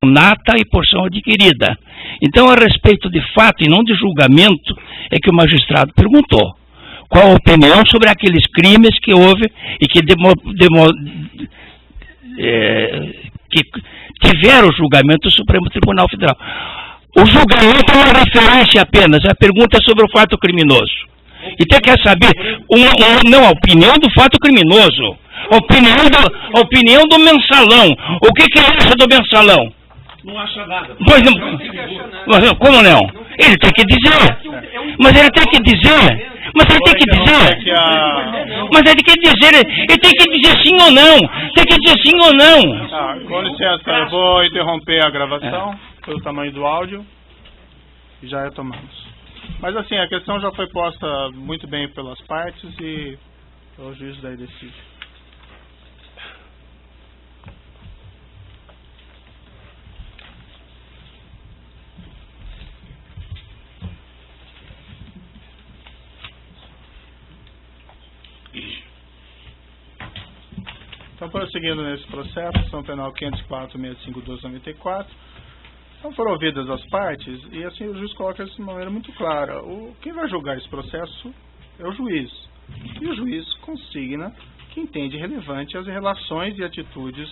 nata e porção adquirida. Então, a respeito de fato e não de julgamento, é que o magistrado perguntou qual a opinião sobre aqueles crimes que houve e que tiveram julgamento do Supremo Tribunal Federal. O julgamento é uma referência apenas, a pergunta é sobre o fato criminoso. Então, quer saber, não, a opinião do fato criminoso, a opinião do mensalão. O que ele acha do mensalão? Não acha nada. Pois não, como não? Ele tem que dizer. Mas ele tem que dizer. Mas ele tem que dizer. Mas ele tem que dizer sim ou não. Tem que dizer sim ou não. Com licença, eu vou interromper a gravação pelo tamanho do áudio e já retomamos. Mas assim, a questão já foi posta muito bem pelas partes e o juiz daí decide. Então, prosseguindo nesse processo, ação penal 504-65-1294, então foram ouvidas as partes e assim o juiz coloca isso de maneira muito clara. Quem vai julgar esse processo é o juiz. E o juiz consigna que entende relevante as relações e atitudes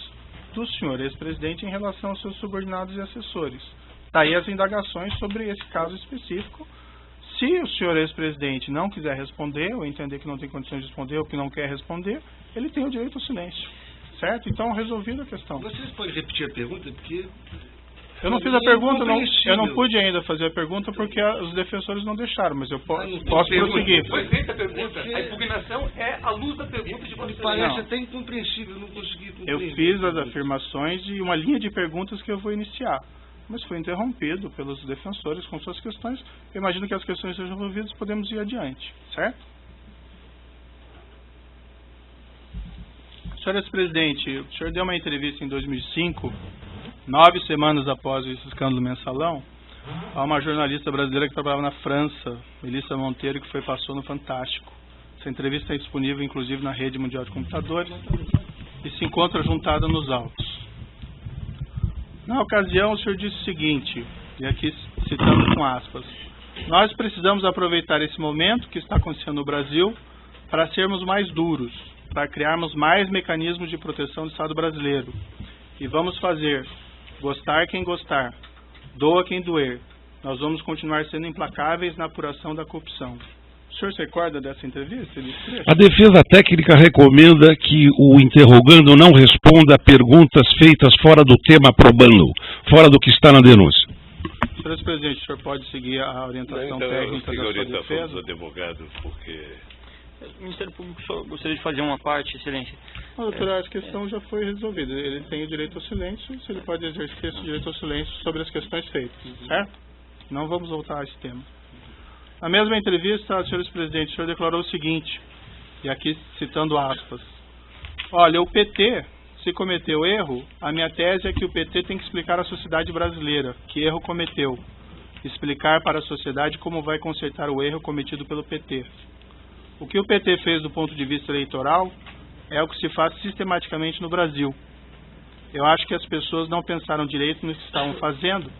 do senhor ex-presidente em relação aos seus subordinados e assessores. Daí as indagações sobre esse caso específico. Se o senhor ex-presidente não quiser responder, ou entender que não tem condições de responder, ou que não quer responder, ele tem o direito ao silêncio. Certo? Então, resolvida a questão. Vocês podem repetir a pergunta? Porque eu não fiz a pergunta, eu não pude ainda fazer a pergunta porque os defensores não deixaram, mas eu posso prosseguir. Foi feita a pergunta, a impugnação é à luz da pergunta de vocês. Parece até incompreensível, não consegui compreender. Eu fiz as afirmações e uma linha de perguntas que eu vou iniciar, mas foi interrompido pelos defensores com suas questões. Eu imagino que as questões sejam resolvidas, podemos ir adiante, certo? Senhor ex-presidente, o senhor deu uma entrevista em 2005, 9 semanas após esse escândalo mensalão, a uma jornalista brasileira que trabalhava na França, Melissa Monteiro, que passou no Fantástico. Essa entrevista é disponível, inclusive, na rede mundial de computadores e se encontra juntada nos autos. Na ocasião, o senhor disse o seguinte, e aqui citando com aspas: nós precisamos aproveitar esse momento que está acontecendo no Brasil para sermos mais duros, para criarmos mais mecanismos de proteção do Estado brasileiro. E vamos fazer, gostar quem gostar, doa quem doer. Nós vamos continuar sendo implacáveis na apuração da corrupção. O senhor se recorda dessa entrevista? A defesa técnica recomenda que o interrogando não responda a perguntas feitas fora do tema probando, fora do que está na denúncia. Senhor presidente, o senhor pode seguir a orientação técnica da sua defesa? Dos advogados, porque... O Ministério Público só gostaria de fazer uma parte, excelência. Doutora, a questão já foi resolvida. Ele tem o direito ao silêncio, se ele pode exercer esse direito ao silêncio sobre as questões feitas, certo? Não vamos voltar a esse tema. Na mesma entrevista, senhor presidente, o senhor declarou o seguinte, e aqui citando aspas: olha, o PT, se cometeu erro, a minha tese é que o PT tem que explicar à sociedade brasileira que erro cometeu, explicar para a sociedade como vai consertar o erro cometido pelo PT. O que o PT fez do ponto de vista eleitoral é o que se faz sistematicamente no Brasil. Eu acho que as pessoas não pensaram direito no que estavam fazendo,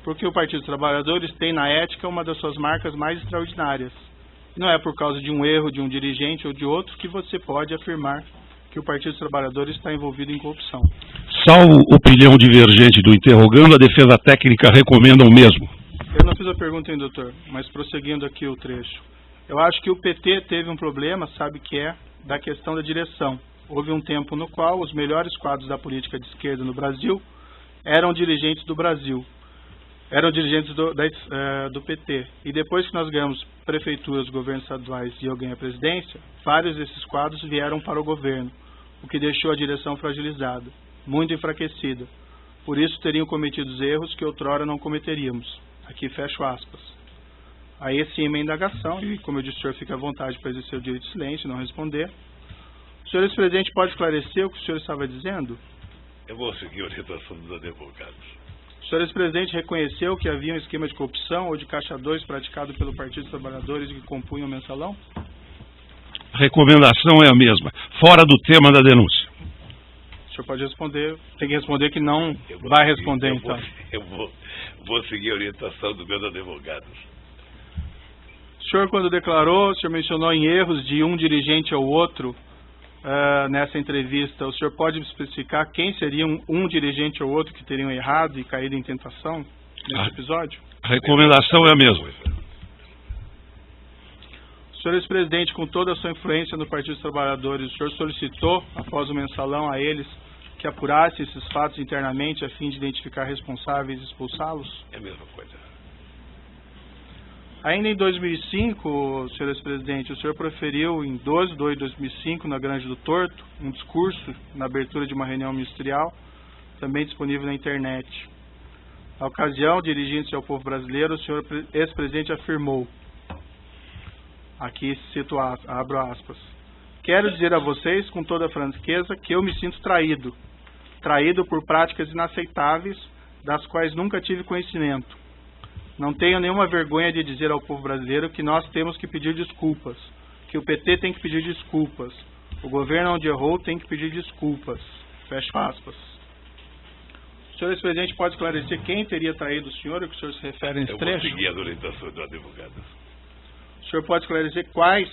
porque o Partido dos Trabalhadores tem na ética uma das suas marcas mais extraordinárias. Não é por causa de um erro de um dirigente ou de outro que você pode afirmar que o Partido dos Trabalhadores está envolvido em corrupção. Salvo opinião divergente do interrogando, a defesa técnica recomenda o mesmo. Eu não fiz a pergunta, hein, doutor, mas prosseguindo aqui o trecho. Eu acho que o PT teve um problema, sabe que é, da questão da direção. Houve um tempo no qual os melhores quadros da política de esquerda no Brasil eram dirigentes do Brasil. Eram dirigentes do PT. E depois que nós ganhamos prefeituras, governos estaduais e eu ganhei a presidência, vários desses quadros vieram para o governo, o que deixou a direção fragilizada, muito enfraquecida. Por isso teriam cometido os erros que outrora não cometeríamos. Aqui fecho aspas. Aí sim, uma indagação, e como eu disse, o senhor fica à vontade para exercer o direito de silêncio e não responder. O senhor ex-presidente pode esclarecer o que o senhor estava dizendo? Eu vou seguir a orientação dos advogados. O senhor ex-presidente reconheceu que havia um esquema de corrupção ou de caixa 2 praticado pelo Partido dos Trabalhadores que compunha o mensalão? A recomendação é a mesma, fora do tema da denúncia. O senhor pode responder, tem que responder que não vai responder, então. Eu vou seguir a orientação dos meus advogados. O senhor, quando declarou, o senhor mencionou em erros de um dirigente ao outro nessa entrevista. O senhor pode especificar quem seria um dirigente ou outro que teriam errado e caído em tentação nesse episódio? A recomendação é a mesma. Senhor ex-presidente, com toda a sua influência no Partido dos Trabalhadores, o senhor solicitou, após o mensalão, a eles que apurasse esses fatos internamente a fim de identificar responsáveis e expulsá-los? É a mesma coisa. Ainda em 2005, senhor ex-presidente, o senhor proferiu em 12 de 2 de 2005, na Granja do Torto, um discurso na abertura de uma reunião ministerial, também disponível na internet. Na ocasião, dirigindo-se ao povo brasileiro, o senhor ex-presidente afirmou, aqui cito, abro aspas, quero dizer a vocês com toda a franqueza que eu me sinto traído por práticas inaceitáveis das quais nunca tive conhecimento. Não tenho nenhuma vergonha de dizer ao povo brasileiro que nós temos que pedir desculpas, que o PT tem que pedir desculpas, o governo onde errou tem que pedir desculpas. Fecha aspas. O senhor ex-presidente pode esclarecer quem teria traído o senhor, o que o senhor se refere nesse trecho? Eu vou seguir as orientações do advogado. O senhor pode esclarecer quais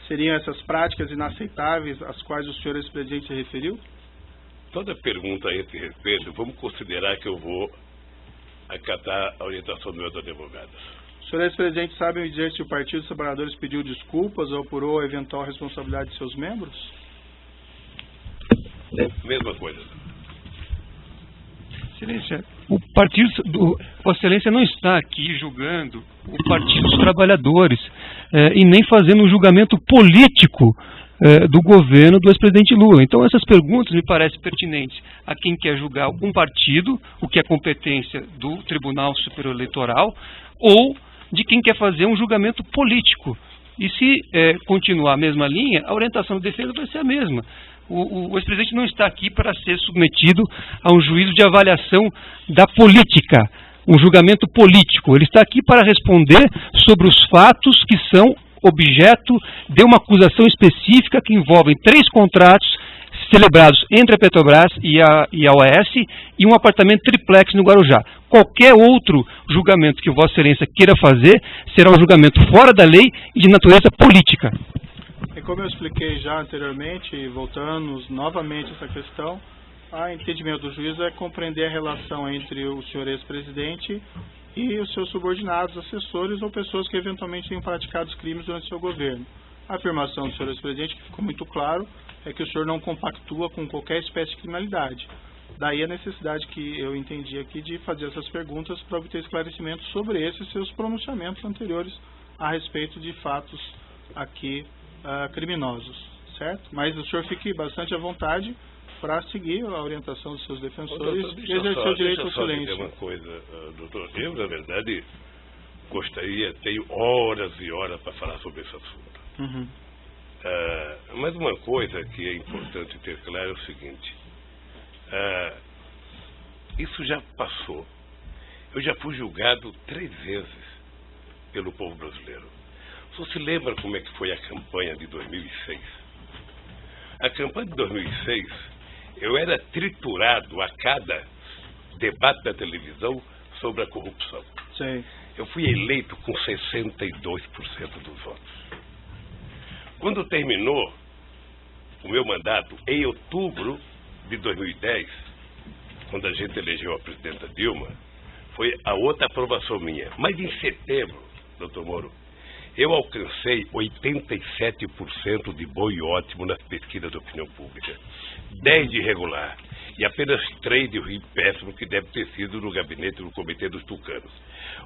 seriam essas práticas inaceitáveis às quais o senhor ex-presidente se referiu? Toda pergunta a esse respeito, vamos considerar que eu vou acatar a orientação dos meus advogados. O senhor ex-presidente sabe me dizer se o Partido dos Trabalhadores pediu desculpas ou apurou a eventual responsabilidade de seus membros? Mesma coisa. Excelência, o Partido Vossa Excelência não está aqui julgando o Partido dos Trabalhadores e nem fazendo um julgamento político do governo do ex-presidente Lula. Então essas perguntas me parecem pertinentes a quem quer julgar um partido, o que é competência do Tribunal Superior Eleitoral, ou de quem quer fazer um julgamento político. E se continuar a mesma linha, a orientação de defesa vai ser a mesma. O ex-presidente não está aqui para ser submetido a um juízo de avaliação da política, um julgamento político. Ele está aqui para responder sobre os fatos que são objeto de uma acusação específica que envolve 3 contratos celebrados entre a Petrobras e a OAS e um apartamento triplex no Guarujá. Qualquer outro julgamento que Vossa Excelência queira fazer será um julgamento fora da lei e de natureza política. E como eu expliquei já anteriormente, voltando novamente a essa questão, o entendimento do juiz é compreender a relação entre o senhor ex-presidente e os seus subordinados, assessores ou pessoas que eventualmente tenham praticado crimes durante seu governo. A afirmação do senhor ex-presidente, que ficou muito claro, é que o senhor não compactua com qualquer espécie de criminalidade. Daí a necessidade que eu entendi aqui de fazer essas perguntas para obter esclarecimento sobre esses seus pronunciamentos anteriores a respeito de fatos aqui criminosos, certo? Mas o senhor fique bastante à vontade para seguir a orientação dos seus defensores e exercer o direito ao silêncio. Uma coisa, doutor, eu, na verdade, tenho horas e horas para falar sobre esse assunto. Uhum. Mas uma coisa que é importante ter claro é o seguinte, isso já passou. Eu já fui julgado 3 vezes pelo povo brasileiro. Você se lembra como é que foi a campanha de 2006? A campanha de 2006, eu era triturado a cada debate da televisão sobre a corrupção. Sim. Eu fui eleito com 62% dos votos. Quando terminou o meu mandato, em outubro de 2010, quando a gente elegeu a presidenta Dilma, foi a outra aprovação minha. Mas em setembro, doutor Moro, eu alcancei 87% de bom e ótimo nas pesquisas de opinião pública, 10 de regular e apenas 3 de ruim péssimo, que deve ter sido no gabinete do Comitê dos Tucanos.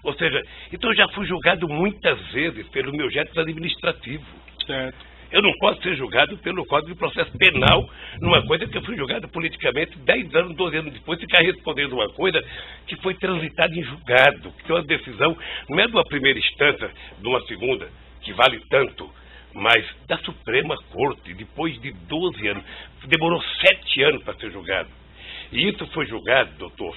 Ou seja, então eu já fui julgado muitas vezes pelo meu jeito administrativo. Certo. Eu não posso ser julgado pelo Código de Processo Penal numa coisa que eu fui julgado politicamente 10 anos, 12 anos depois, ficar respondendo uma coisa que foi transitada em julgado, que é uma decisão, não é de uma primeira instância, de uma segunda, que vale tanto, mas da Suprema Corte, depois de 12 anos. Demorou 7 anos para ser julgado. E isso foi julgado, doutor,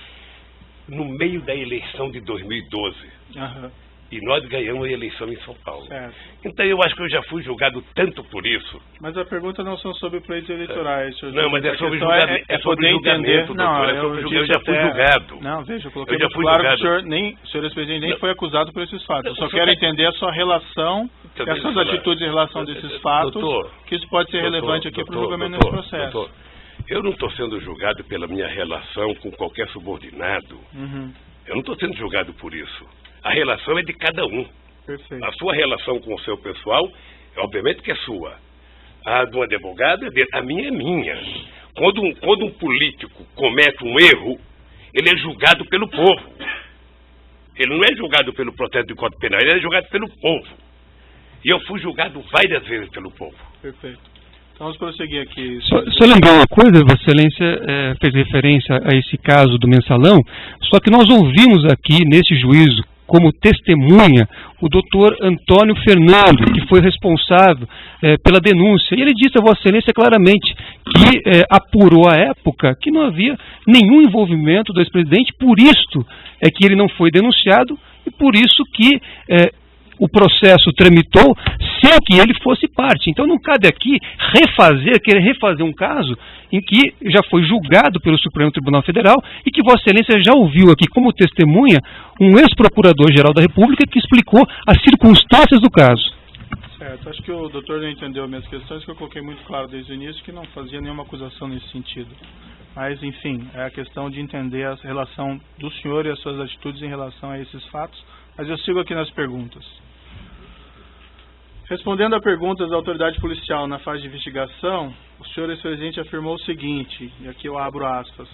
no meio da eleição de 2012. Uhum. E nós ganhamos a eleição em São Paulo. Certo. Então eu acho que eu já fui julgado tanto por isso. Mas a pergunta não são sobre pleitos eleitorais, senhor. Não, mas é sobre julgamento. É sobre julgamento, doutor. Eu já fui julgado. Não, veja, eu coloquei muito claro que o senhor ex-presidente nem foi acusado por esses fatos. Eu só quero entender a sua relação, as suas atitudes em relação a esses fatos, doutor, que isso pode ser relevante aqui para o julgamento desse processo. Doutor, eu não estou sendo julgado pela minha relação com qualquer subordinado. Eu não estou sendo julgado por isso. A relação é de cada um. Perfeito. A sua relação com o seu pessoal, obviamente que é sua. A de um advogado é dele. A minha é minha. Quando um político comete um erro, ele é julgado pelo povo. Ele não é julgado pelo processo de Código Penal, ele é julgado pelo povo. E eu fui julgado várias vezes pelo povo. Perfeito. Então vamos prosseguir aqui. Só lembrar uma coisa, Vossa Excelência fez referência a esse caso do mensalão, só que nós ouvimos aqui nesse juízo como testemunha o doutor Antônio Fernando, que foi responsável pela denúncia. E ele disse a Vossa Excelência claramente que apurou à época que não havia nenhum envolvimento do ex-presidente, por isto é que ele não foi denunciado e por isso que o processo tramitou sem que ele fosse parte. Então não cabe aqui querer refazer um caso em que já foi julgado pelo Supremo Tribunal Federal e que Vossa Excelência já ouviu aqui como testemunha um ex-procurador-geral da República que explicou as circunstâncias do caso. Certo, acho que o doutor não entendeu minhas questões, que eu coloquei muito claro desde o início que não fazia nenhuma acusação nesse sentido. Mas, enfim, é a questão de entender a relação do senhor e as suas atitudes em relação a esses fatos. Mas eu sigo aqui nas perguntas. Respondendo a perguntas da autoridade policial na fase de investigação, o senhor ex-presidente afirmou o seguinte, e aqui eu abro aspas.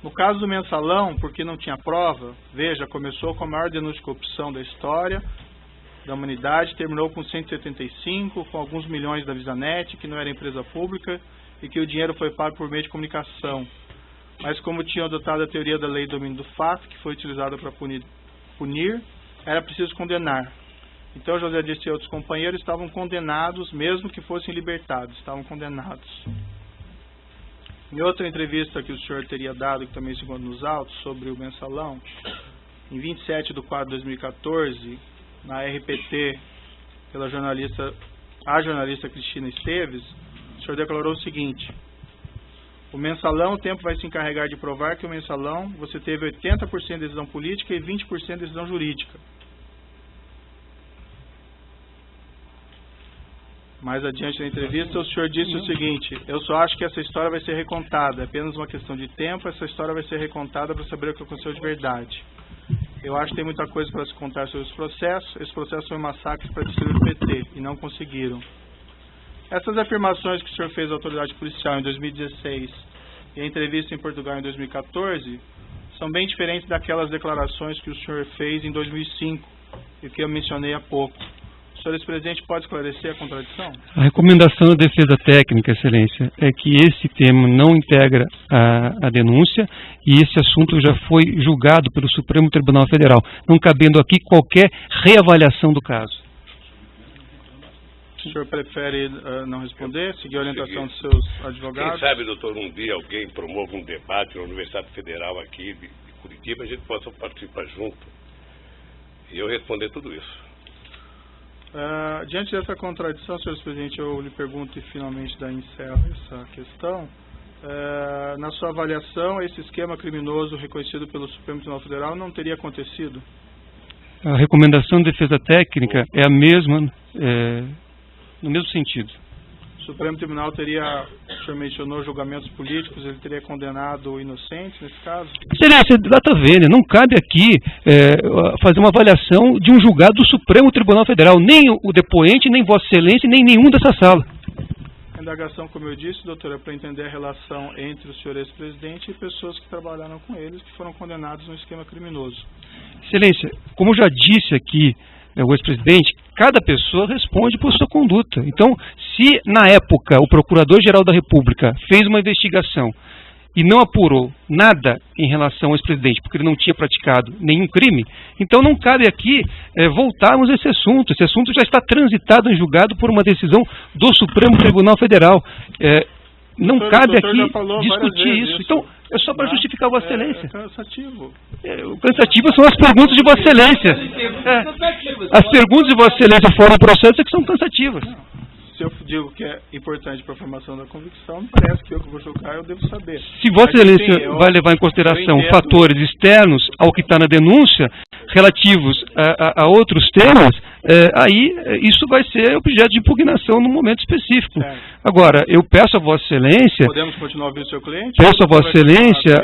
No caso do mensalão, porque não tinha prova, veja, começou com a maior denúncia de corrupção da história da humanidade, terminou com 175, com alguns milhões da VisaNet, que não era empresa pública, e que o dinheiro foi pago por meio de comunicação. Mas como tinham adotado a teoria da lei do domínio do fato, que foi utilizada para punir, era preciso condenar. Então José Dirceu e outros companheiros estavam condenados, mesmo que fossem libertados, estavam condenados. Em outra entrevista que o senhor teria dado, que também se encontra nos autos, sobre o mensalão, em 27/4 de 2014, na RPT, pela jornalista Cristina Esteves, o senhor declarou o seguinte: o mensalão, o tempo vai se encarregar de provar que o mensalão você teve 80% de decisão política e 20% de decisão jurídica. Mais adiante na entrevista, o senhor disse o seguinte: eu só acho que essa história vai ser recontada, é apenas uma questão de tempo, essa história vai ser recontada para saber o que aconteceu de verdade. Eu acho que tem muita coisa para se contar sobre esse processo foi um massacre para destruir o PT, e não conseguiram. Essas afirmações que o senhor fez à autoridade policial em 2016 e a entrevista em Portugal em 2014 são bem diferentes daquelas declarações que o senhor fez em 2005 e que eu mencionei há pouco. O senhor ex-presidente pode esclarecer a contradição? A recomendação da defesa técnica, Excelência, é que esse tema não integra a denúncia e esse assunto já foi julgado pelo Supremo Tribunal Federal, não cabendo aqui qualquer reavaliação do caso. O senhor prefere não responder, seguir a orientação dos seus advogados? Quem sabe, doutor, um dia alguém promove um debate na Universidade Federal aqui de Curitiba, a gente possa participar junto e eu responder tudo isso. Diante dessa contradição, senhor presidente, eu lhe pergunto e finalmente encerro essa questão. Na sua avaliação, esse esquema criminoso reconhecido pelo Supremo Tribunal Federal não teria acontecido? A recomendação de defesa técnica é a mesma, no mesmo sentido. O Supremo Tribunal teria, o senhor mencionou julgamentos políticos, ele teria condenado inocentes nesse caso? Excelência, data velha, não cabe aqui fazer uma avaliação de um julgado do Supremo Tribunal Federal, nem o depoente, nem Vossa Excelência, nem nenhum dessa sala. A indagação, como eu disse, doutora, é para entender a relação entre o senhor ex-presidente e pessoas que trabalharam com eles, que foram condenados no esquema criminoso. Excelência, como já disse aqui o ex-presidente, cada pessoa responde por sua conduta. Então, se na época o Procurador-Geral da República fez uma investigação e não apurou nada em relação ao ex-presidente, porque ele não tinha praticado nenhum crime, então não cabe aqui voltarmos a esse assunto. Esse assunto já está transitado em julgado por uma decisão do Supremo Tribunal Federal. Não cabe aqui discutir isso. Então, É só para justificar Vossa Excelência. É cansativo. O cansativo são as perguntas de Vossa Excelência. As perguntas de Vossa Excelência fora do processo é que são cansativas. Se eu digo que é importante para a formação da convicção, me parece que eu que vou julgar, eu devo saber. Se Vossa Excelência vai levar em consideração fatores externos ao que está na denúncia, relativos a outros temas, aí isso vai ser objeto de impugnação num momento específico. Certo. Agora, eu peço a Vossa Excelência... Podemos continuar ouvindo o seu cliente? Peço a Vossa Excelência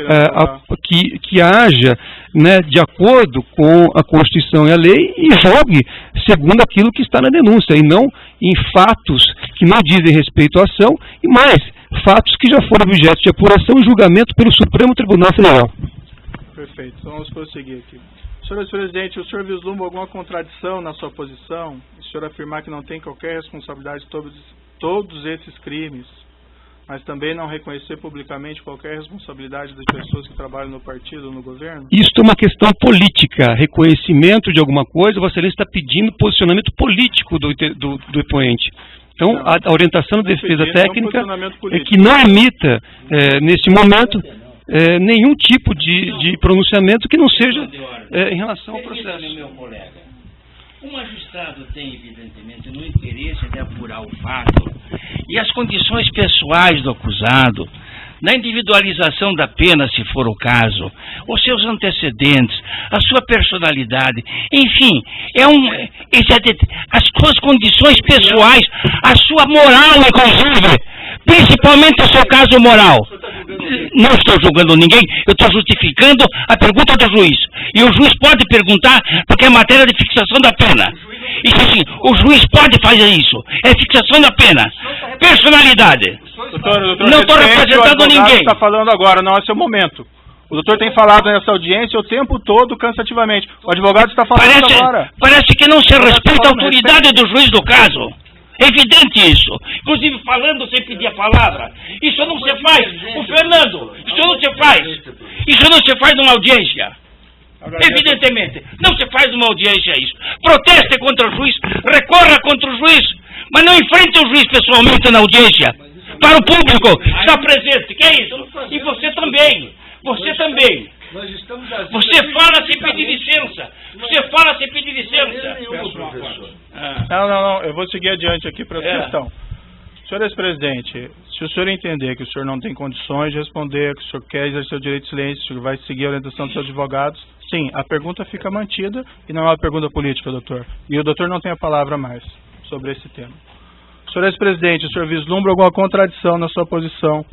que haja, né, de acordo com a Constituição e a lei e jogue segundo aquilo que está na denúncia, e não em fatos que não dizem respeito à ação, e mais, fatos que já foram objeto de apuração e julgamento pelo Supremo Tribunal Federal. Perfeito, então vamos prosseguir aqui. Senhor presidente, o senhor vislumbra alguma contradição na sua posição? O senhor afirmar que não tem qualquer responsabilidade sobre todos esses crimes, mas também não reconhecer publicamente qualquer responsabilidade das pessoas que trabalham no partido ou no governo? Isso é uma questão política, reconhecimento de alguma coisa. Vossa Excelência está pedindo posicionamento político do depoente. Então, não, a orientação da defesa técnica é que não emita, nesse momento, nenhum tipo de pronunciamento que não seja em relação ao processo. Meu colega, o magistrado tem, evidentemente, no interesse de apurar o fato e as condições pessoais do acusado, na individualização da pena, se for o caso, os seus antecedentes, a sua personalidade, enfim, as suas condições pessoais, a sua moral, inclusive, principalmente o seu caso moral. Não estou julgando ninguém, eu estou justificando a pergunta do juiz. E o juiz pode perguntar, porque é matéria de fixação da pena. Isso assim, o juiz pode fazer isso. É fixação da pena. Personalidade. Doutor, não estou representando ninguém. Está falando agora, não é seu momento. O doutor tem falado nessa audiência o tempo todo, cansativamente. O advogado está falando agora. Parece que não se respeita a autoridade do juiz do caso. É evidente isso. Inclusive falando sem pedir a palavra. Isso não se faz. O Fernando, isso não se faz. Isso não se faz numa audiência. Evidentemente. Não se faz numa audiência isso. Proteste contra o juiz, recorra contra o juiz, mas não enfrente o juiz pessoalmente na audiência. Para o público que está presente. Que é isso? E você também. Você também. Você fala sem pedir licença. Você fala sem pedir licença. Não. Eu vou seguir adiante aqui para a questão. Senhor ex-presidente, se o senhor entender que o senhor não tem condições de responder, que o senhor quer exercer o direito de silêncio, o senhor vai seguir a orientação dos seus advogados, sim, a pergunta fica mantida e não é uma pergunta política, doutor. E o doutor não tem a palavra mais sobre esse tema. Senhor ex-presidente, o senhor vislumbra alguma contradição na sua posição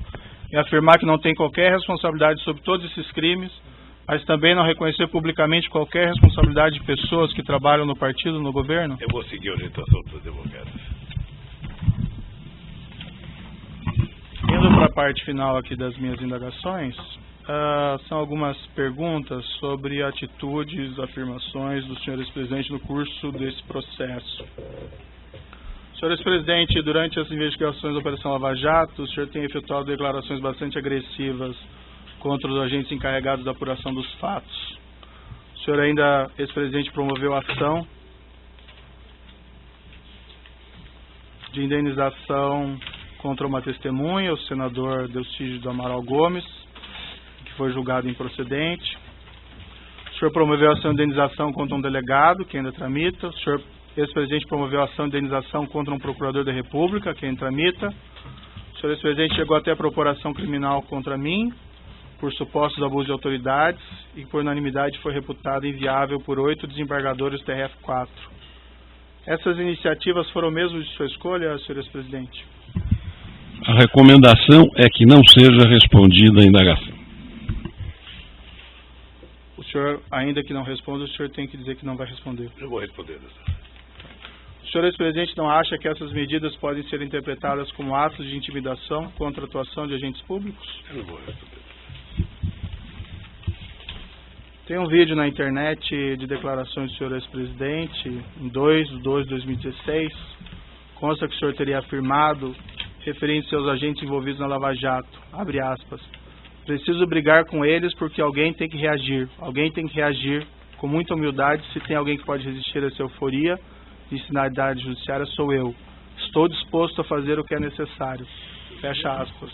em afirmar que não tem qualquer responsabilidade sobre todos esses crimes, mas também não reconhecer publicamente qualquer responsabilidade de pessoas que trabalham no partido, no governo? Eu vou seguir a orientação dos advogados. Indo para a parte final aqui das minhas indagações, são algumas perguntas sobre atitudes, afirmações do senhor ex-presidente no curso desse processo. Senhor ex-presidente, durante as investigações da Operação Lava Jato, o senhor tem efetuado declarações bastante agressivas contra os agentes encarregados da apuração dos fatos. O senhor ainda, ex-presidente, promoveu ação de indenização contra uma testemunha, o senador Delcídio do Amaral Gomes, que foi julgado improcedente. O senhor promoveu ação de indenização contra um delegado, que ainda tramita. O senhor, ex-presidente, promoveu ação de indenização contra um procurador da República, que ainda tramita. O senhor, ex-presidente, chegou até a propuração criminal contra mim, por supostos abusos de autoridades, e por unanimidade foi reputado inviável por 8 desembargadores do TRF4. Essas iniciativas foram mesmo de sua escolha, senhor ex-presidente? A recomendação é que não seja respondida a indagação. O senhor, ainda que não responda, o senhor tem que dizer que não vai responder. Eu vou responder, doutor. O senhor, ex-presidente, não acha que essas medidas podem ser interpretadas como atos de intimidação contra a atuação de agentes públicos? Eu não vou responder. Tem um vídeo na internet de declarações do senhor ex-presidente, em 2/2/2016. Consta que o senhor teria afirmado, referindo-se aos agentes envolvidos na Lava Jato, abre aspas, preciso brigar com eles porque alguém tem que reagir. Alguém tem que reagir com muita humildade. Se tem alguém que pode resistir a essa euforia de sinalidade judiciária, sou eu. Estou disposto a fazer o que é necessário. Fecha aspas.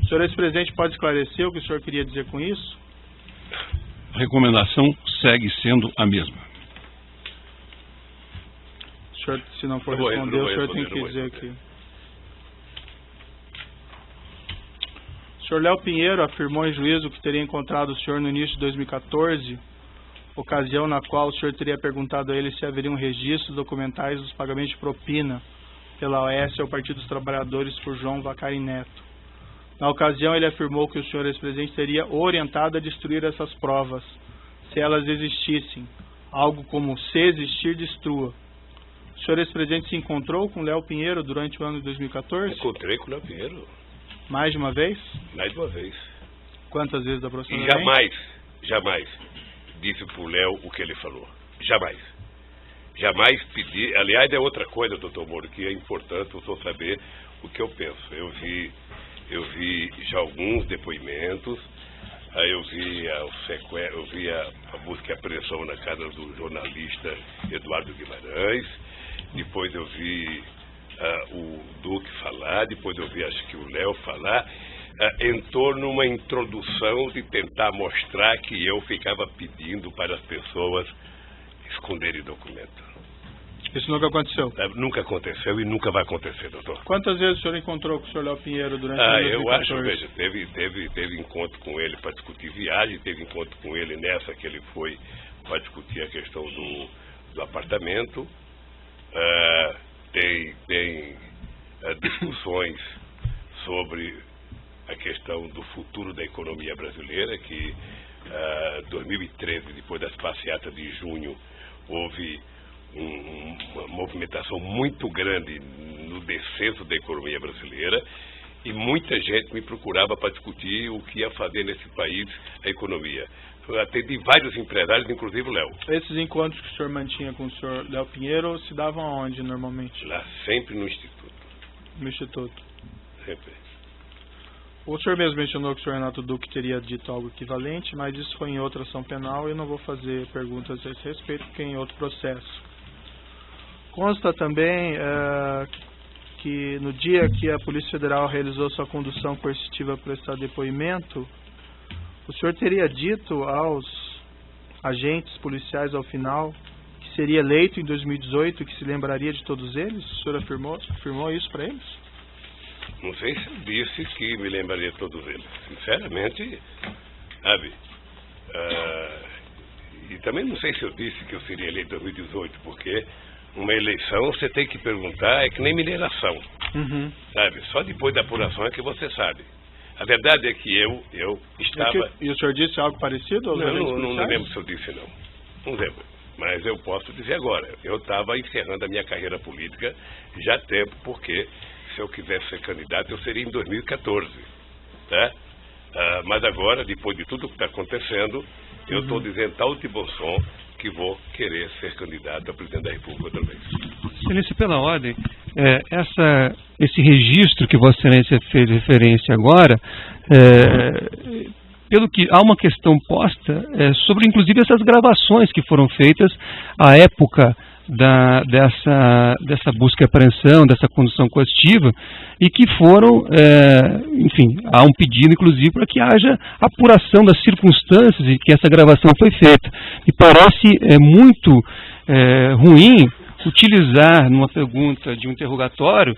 O senhor ex-presidente pode esclarecer o que o senhor queria dizer com isso? A recomendação segue sendo a mesma. O senhor, se não for responder, o senhor tem que dizer aqui. O senhor Léo Pinheiro afirmou em juízo que teria encontrado o senhor no início de 2014, ocasião na qual o senhor teria perguntado a ele se haveria um registro documentais dos pagamentos de propina pela OAS ao Partido dos Trabalhadores por João Vacari Neto. Na ocasião, ele afirmou que o senhor ex-presidente teria orientado a destruir essas provas, se elas existissem, algo como se existir, destrua. O senhor ex-presidente se encontrou com Léo Pinheiro durante o ano de 2014? Encontrei com o Léo Pinheiro. Mais de uma vez? Mais de uma vez. Quantas vezes aproximadamente? E jamais disse pro Léo o que ele falou. Jamais pedi. Aliás, é outra coisa, doutor Moro, que é importante o senhor saber o que eu penso. Eu vi já alguns depoimentos, aí eu vi a busca e apreensão na casa do jornalista Eduardo Guimarães, depois eu vi o Duque falar, depois eu vi acho que o Léo falar, em torno de uma introdução de tentar mostrar que eu ficava pedindo para as pessoas esconderem documento. Isso nunca aconteceu? Nunca aconteceu e nunca vai acontecer, doutor. Quantas vezes o senhor encontrou com o senhor Léo Pinheiro durante o ano de 2014? Eu acho, veja, teve encontro com ele para discutir viagem, teve encontro com ele nessa que ele foi para discutir a questão do apartamento, tem discussões sobre a questão do futuro da economia brasileira, que 2013, depois das passeatas de junho, houve uma movimentação muito grande no descenso da economia brasileira e muita gente me procurava para discutir o que ia fazer nesse país a economia. Eu atendi vários empresários, inclusive o Léo. Esses encontros que o senhor mantinha com o senhor Léo Pinheiro se davam aonde normalmente? Lá, sempre no Instituto. No Instituto. Sempre. O senhor mesmo mencionou que o senhor Renato Duque teria dito algo equivalente, mas isso foi em outra ação penal e eu não vou fazer perguntas a esse respeito, porque é em outro processo. Consta também que no dia que a Polícia Federal realizou sua condução coercitiva para prestar depoimento, o senhor teria dito aos agentes policiais ao final que seria eleito em 2018 e que se lembraria de todos eles? O senhor afirmou isso para eles? Não sei se eu disse que me lembraria de todos eles. Sinceramente, sabe? E também não sei se eu disse que eu seria eleito em 2018, porque uma eleição você tem que perguntar, é que nem mineração. Uhum. Sabe? Só depois da apuração é que você sabe. A verdade é que eu estava... E o senhor disse algo parecido aos agentes policiais? Não lembro se eu disse, não. Não lembro. Mas eu posso dizer agora. Eu estava encerrando a minha carreira política já há tempo, porque se eu quisesse ser candidato, eu seria em 2014. Tá? Mas agora, depois de tudo que está acontecendo, eu estou dizendo tal de bom som que vou querer ser candidato a presidente da República outra vez. Excelência, pela ordem, esse registro que Vossa Excelência fez referência agora, pelo que há uma questão posta sobre, inclusive, essas gravações que foram feitas à época dessa busca e apreensão, dessa condução coercitiva, e que foram, enfim, há um pedido, inclusive, para que haja apuração das circunstâncias em que essa gravação foi feita. E parece muito ruim utilizar, numa pergunta de um interrogatório,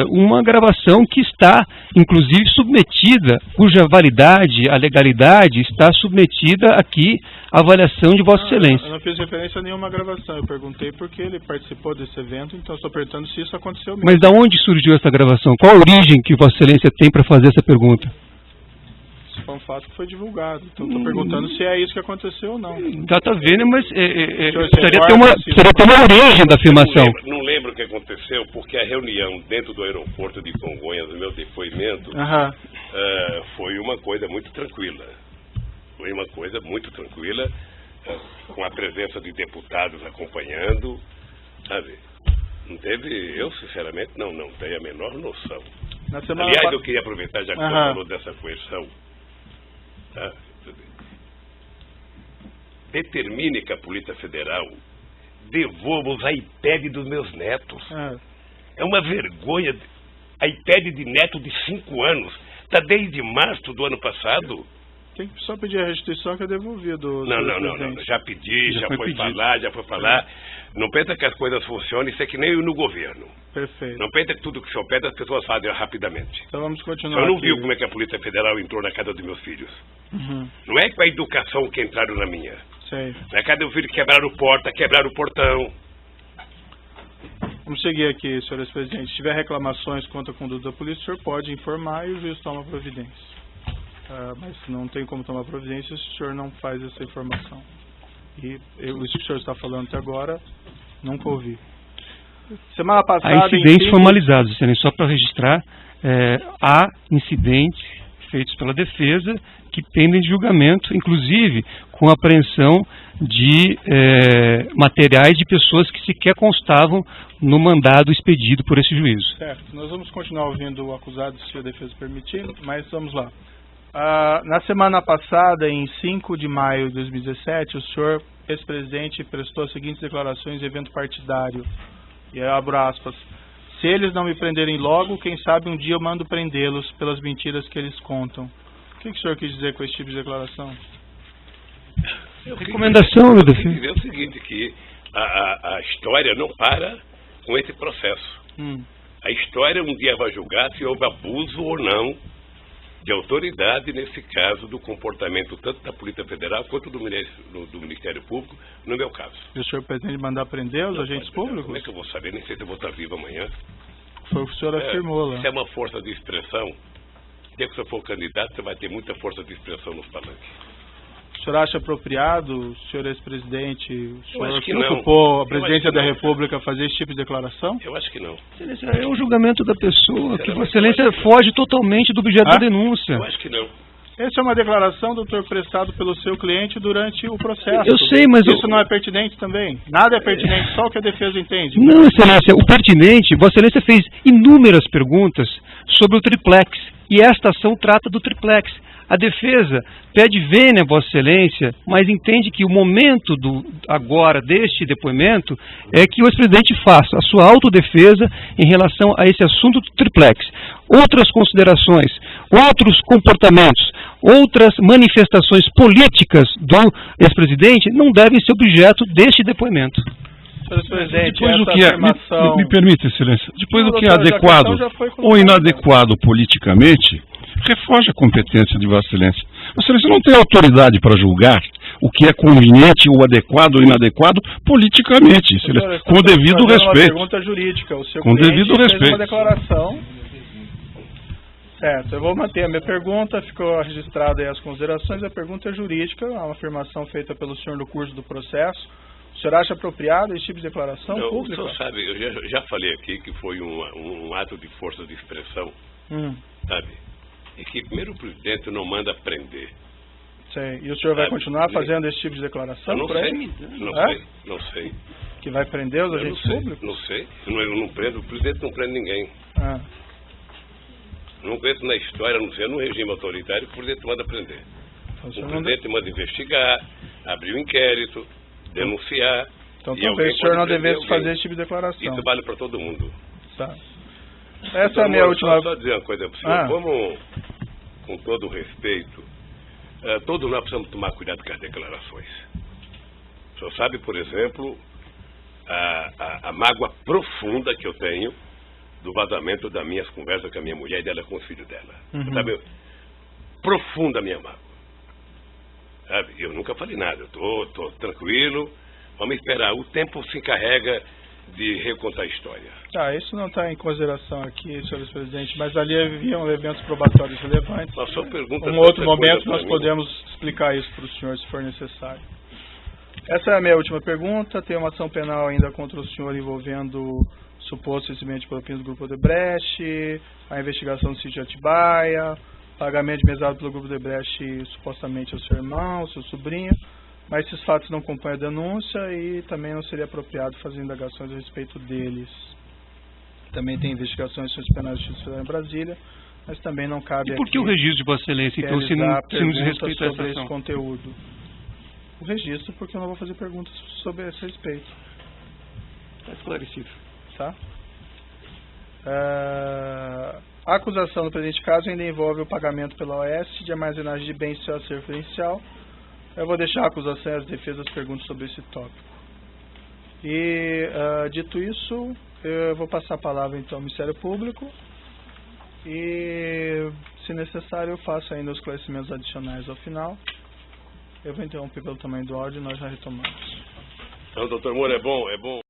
uma gravação que está, inclusive, submetida, cuja validade, a legalidade, está submetida aqui à avaliação de Vossa Excelência. Eu não fiz referência a nenhuma gravação, eu perguntei porque ele participou desse evento, então estou perguntando se isso aconteceu mesmo. Mas de onde surgiu essa gravação? Qual a origem que Vossa Excelência tem para fazer essa pergunta? Isso foi um fato que foi divulgado, então estou perguntando se é isso que aconteceu ou não. Está vendo, mas precisaria ter uma origem da afirmação. Não lembro o que aconteceu, porque a reunião dentro do aeroporto de Congonhas, no meu depoimento, foi uma coisa muito tranquila. Foi uma coisa muito tranquila, com a presença de deputados acompanhando, sabe? Não teve, eu sinceramente não tenho a menor noção. Aliás, eu queria aproveitar, já que você falou dessa coerção, tá? Determine que a Polícia Federal devolva os iPads dos meus netos. É uma vergonha. iPad de neto de 5 anos. Está desde março do ano passado. Tem que só pedir a restituição que é devolvido. Não. Já pedi, já foi falar. Não pensa que as coisas funcionam, isso é que nem no governo. Perfeito. Não pensa que tudo que o senhor pede as pessoas fazem rapidamente. Então vamos continuar. Eu não aqui. viu como é que a Polícia Federal entrou na casa dos meus filhos. Uhum. Não é com a educação que entraram na minha. Sei. Na casa do meu filho quebraram porta, quebraram o portão. Vamos seguir aqui, senhores presidentes. Se tiver reclamações contra a conduta da polícia, o senhor pode informar e o juiz toma providência. Mas não tem como tomar providência se o senhor não faz essa informação. E isso que o senhor está falando até agora, nunca ouvi. Semana passada... Há incidentes formalizados, só para registrar, há incidentes feitos pela defesa que pendem de julgamento, inclusive com apreensão de materiais de pessoas que sequer constavam no mandado expedido por esse juízo. Certo. Nós vamos continuar ouvindo o acusado, se a defesa permitir, mas vamos lá. Na semana passada, em 5 de maio de 2017, o senhor, ex-presidente, prestou as seguintes declarações em evento partidário. E eu abro aspas. Se eles não me prenderem logo, quem sabe um dia eu mando prendê-los pelas mentiras que eles contam. O que o senhor quis dizer com esse tipo de declaração? Recomendação, meu defeito. É o seguinte, que a história não para com esse processo. A história um dia vai julgar se houve abuso ou não de autoridade, nesse caso, do comportamento tanto da Polícia Federal quanto do Ministério Público, no meu caso. E o senhor pretende mandar prender os agentes públicos? Como é que eu vou saber? Nem sei se eu vou estar vivo amanhã. Foi o que o senhor afirmou lá. Isso é uma força de expressão. Se você for candidato, você vai ter muita força de expressão nos palanques. O senhor acha apropriado, senhor ex-presidente, o senhor que ocupou a presidência da República fazer esse tipo de declaração? Eu acho que não. Excelência, é um julgamento da pessoa, que Vossa Excelência foge totalmente do objeto da denúncia. Eu acho que não. Essa é uma declaração, doutor, prestado pelo seu cliente durante o processo. Eu sei, mas... Isso não é pertinente também? Nada é pertinente, só o que a defesa entende. Não, Excelência, o pertinente, Vossa Excelência fez inúmeras perguntas sobre o triplex, e esta ação trata do triplex. A defesa pede vênia, Vossa Excelência, mas entende que o momento agora deste depoimento é que o ex-presidente faça a sua autodefesa em relação a esse assunto do triplex. Outras considerações, outros comportamentos, outras manifestações políticas do ex-presidente não devem ser objeto deste depoimento. Depois o que é, me permite, Excelência, depois o que é adequado ou inadequado politicamente, refoge a competência de Vossa Excelência. Vossa Excelência não tem autoridade para julgar o que é conveniente ou adequado ou inadequado politicamente, com o devido respeito. Uma pergunta jurídica. O seu com devido fez respeito. Uma declaração. Certo, eu vou manter a minha pergunta, ficou registrada aí as considerações. A pergunta é jurídica, é uma afirmação feita pelo senhor no curso do processo. O senhor acha apropriado esse tipo de declaração pública? O senhor sabe, eu já falei aqui que foi um ato de força de expressão, sabe? E que primeiro o presidente não manda prender. Sei. E o senhor vai continuar fazendo esse tipo de declaração? Eu não sei. Que vai prender os agentes públicos? Não sei. Eu não prendo, o presidente não prende ninguém. Não conheço na história, não sei, no regime autoritário, que o presidente manda prender. O presidente manda investigar, abrir um inquérito, denunciar. Então talvez o senhor não devesse fazer esse tipo de declaração. Isso vale para todo mundo. Tá. Essa é a minha última... Só dizer uma coisa para o senhor. Vamos, com todo o respeito, todos nós precisamos tomar cuidado com as declarações. O senhor sabe, por exemplo, a mágoa profunda que eu tenho do vazamento das minhas conversas com a minha mulher e dela com os filhos dela. Sabe? Profunda a minha mágoa. Sabe? Eu nunca falei nada. Eu tô tranquilo. Vamos esperar. O tempo se encarrega de recontar a história. Isso não está em consideração aqui, senhores presidentes, mas ali haviam elementos probatórios relevantes. Um outro momento nós podemos explicar isso para o senhor, se for necessário. Essa é a minha última pergunta. Tem uma ação penal ainda contra o senhor envolvendo suposto recebimento de propinas do Grupo Odebrecht, a investigação do sítio Atibaia, pagamento de mesada pelo Grupo Odebrecht supostamente ao seu irmão, ao seu sobrinho. Mas esses fatos não compõem a denúncia e também não seria apropriado fazer indagações a respeito deles. Também tem investigações sobre penais de justiça em Brasília, mas também não cabe. E por que o registro de Vossa Excelência, então, se não diz respeito a essa ação? Esse conteúdo. O registro, porque eu não vou fazer perguntas sobre esse respeito. Está esclarecido. Tá? A acusação no presente caso ainda envolve o pagamento pela OAS de armazenagem de bens de ser referencial. Eu vou deixar a acusação e as defesas perguntas sobre esse tópico. E, dito isso, eu vou passar a palavra então ao Ministério Público e, se necessário, eu faço ainda os esclarecimentos adicionais ao final. Eu vou interromper pelo tamanho do áudio e nós já retomamos. Então, doutor Moura, é bom